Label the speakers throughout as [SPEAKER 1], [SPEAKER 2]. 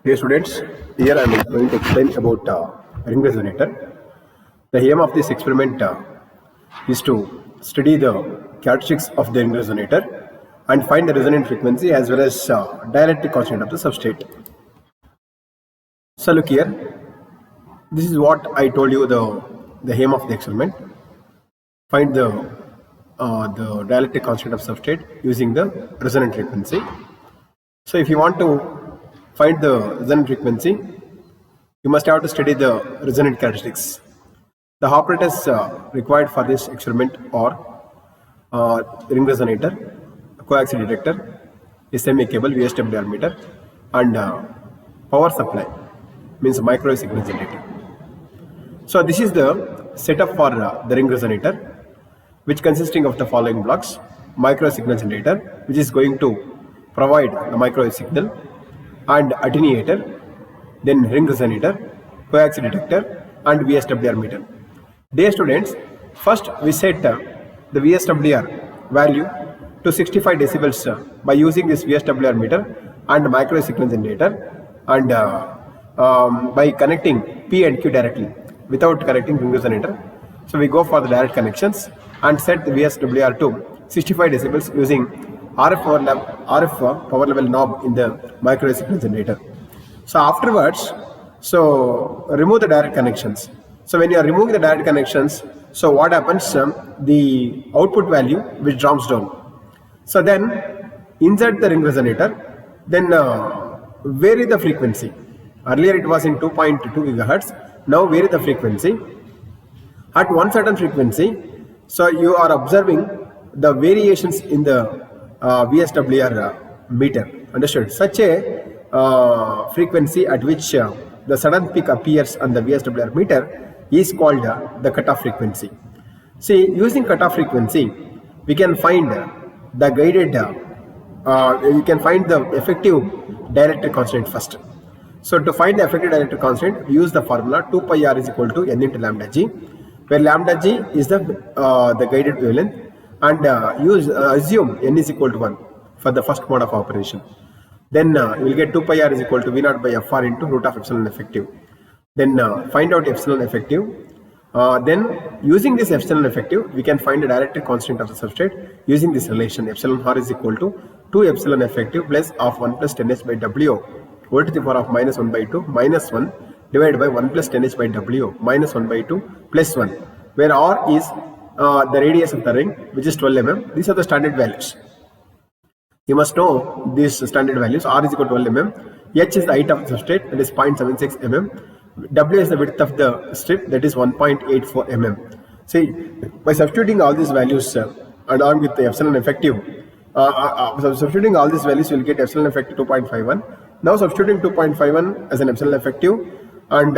[SPEAKER 1] Dear students, here I am going to explain about ring resonator. The aim of this experiment is to study the characteristics of the ring resonator and find the resonant frequency as well as dielectric constant of the substrate. So look here, this is what I told you the aim of the experiment. Find the dielectric constant of substrate using the resonant frequency. So if you want to find the resonant frequency, you must have to study the resonant characteristics. The operators required for this experiment are ring resonator, coaxial detector, SMA cable, VSWR meter, and power supply, means microwave signal generator. So this is the setup for the ring resonator, which consisting of the following blocks: microwave signal generator, which is going to provide the microwave signal, and attenuator, then ring resonator, coaxial detector, and VSWR meter. Dear students, first we set the VSWR value to 65 decibels by using this VSWR meter and microwave signal generator, and by connecting P and Q directly without connecting ring resonator. So we go for the direct connections and set the VSWR to 65 decibels using RF power level knob in the microwave signal generator. So afterwards, so remove the direct connections. So when you are removing the direct connections, so what happens? The output value which drops down. So then insert the ring resonator, then vary the frequency. Earlier it was in 2.2 gigahertz. Now vary the frequency at one certain frequency. So you are observing the variations in the VSWR meter. Understood? Such a frequency at which the sudden peak appears on the VSWR meter is called the cutoff frequency. See, using cutoff frequency, we can find the guided, you can find the effective dielectric constant first. So to find the effective dielectric constant, we use the formula 2 pi r is equal to n into lambda g, where lambda g is the guided wavelength, and assume n is equal to 1 for the first mode of operation. Then you will get 2 pi r is equal to v naught by fr into root of epsilon effective. Then find out epsilon effective. Then using this epsilon effective, we can find the dielectric constant of the substrate using this relation. Epsilon r is equal to 2 epsilon effective plus of 1 plus 10h by w whole to the power of minus 1 by 2 minus 1 divided by 1 plus 10h by w minus 1 by 2 plus 1, where r is the radius of the ring, which is 12 mm. These are the standard values. You must know these standard values. R is equal to 12 mm. H is the height of the substrate, that is 0.76 mm. W is the width of the strip, that is 1.84 mm. See, by substituting all these values along with the epsilon effective, substituting all these values, you will get epsilon effective 2.51. Now substituting 2.51 as an epsilon effective and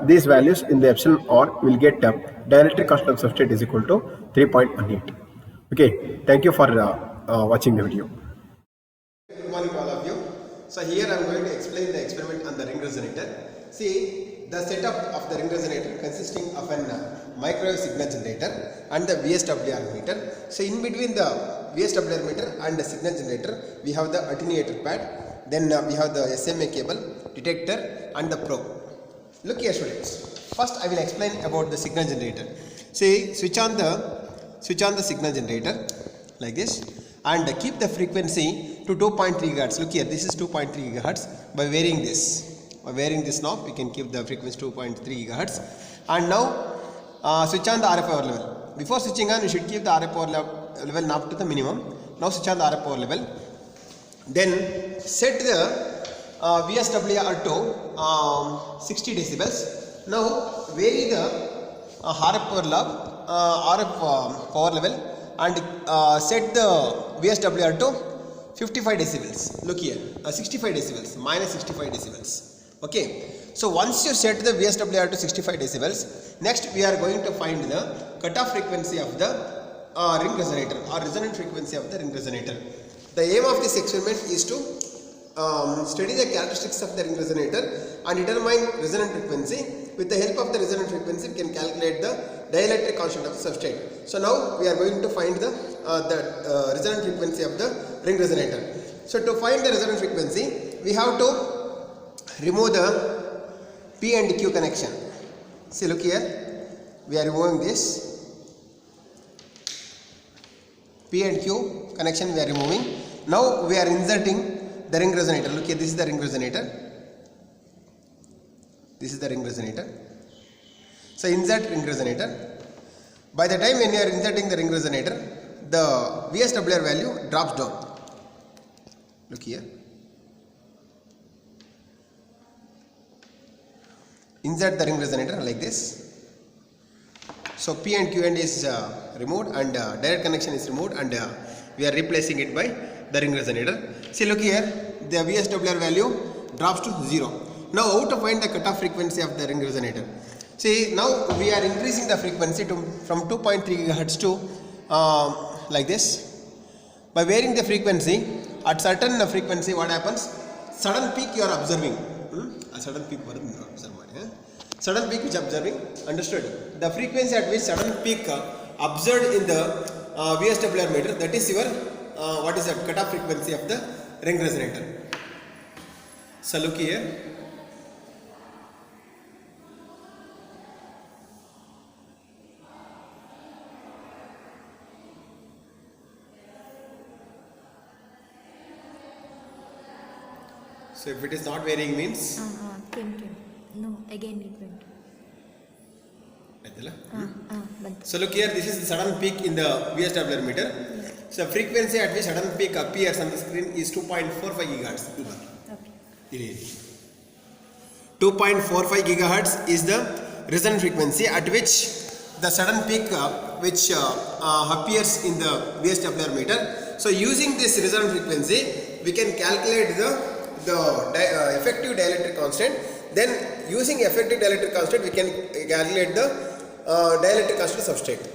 [SPEAKER 1] these values in the epsilon r, will get dielectric constant of substrate is equal to 3.18. Okay, thank you for watching the video.
[SPEAKER 2] Good morning all of you. So here I am going to explain the experiment on the ring resonator. See, the setup of the ring resonator consisting of an microwave signal generator and the VSWR meter. So in between the VSWR meter and the signal generator, we have the attenuator pad. Then we have the SMA cable, detector, and the probe. Look here, students. First, I will explain about the signal generator. See, switch on the signal generator like this, and keep the frequency to 2.3 GHz. Look here, this is 2.3 GHz. By varying this knob, we can keep the frequency 2.3 GHz. And now switch on the RF power level. Before switching on, you should keep the RF power level knob to the minimum. Now switch on the RF power level. Then set the VSWR to 60 decibels. Now vary the RF power level and set the VSWR to 55 decibels. Look here, 65 decibels, minus 65 decibels. Okay. So once you set the VSWR to 65 decibels, next we are going to find the cutoff frequency of the ring resonator, or resonant frequency of the ring resonator. The aim of this experiment is to study the characteristics of the ring resonator and determine resonant frequency. With the help of the resonant frequency, we can calculate the dielectric constant of the substrate. So now we are going to find the resonant frequency of the ring resonator. So to find the resonant frequency, we have to remove the P and Q connection. See, look here, we are removing this P and Q connection, we are removing. Now we are inserting the ring resonator. Look here, this is the ring resonator. This is the ring resonator. So insert ring resonator. By the time when you are inserting the ring resonator, the VSWR value drops down. Look here. Insert the ring resonator like this. So P and Q end is removed, and direct connection is removed, and we are replacing it by the ring resonator. See, look here, the VSWR value drops to 0. Now how to find the cutoff frequency of the ring resonator? See, now we are increasing the frequency from 2.3 GHz to like this. By varying the frequency, at certain frequency what happens? Sudden peak you are observing. A sudden peak sudden peak which observing, understood? The frequency at which sudden peak observed in the VSWR meter, that is your what is that cutoff frequency of the ring resonator. So look here. So if it is not varying means
[SPEAKER 3] came. No, again it went.
[SPEAKER 2] So look here, this is the sudden peak in the VSWR meter.
[SPEAKER 3] Yeah.
[SPEAKER 2] So frequency at which sudden peak appears on the screen is 2.45 GHz.
[SPEAKER 3] Okay.
[SPEAKER 2] 2.45 GHz is the resonant frequency at which the sudden peak which appears in the VSWR meter. So using this resonant frequency, we can calculate the effective dielectric constant. Then using effective dielectric constant, we can calculate the dielectric constant substrate.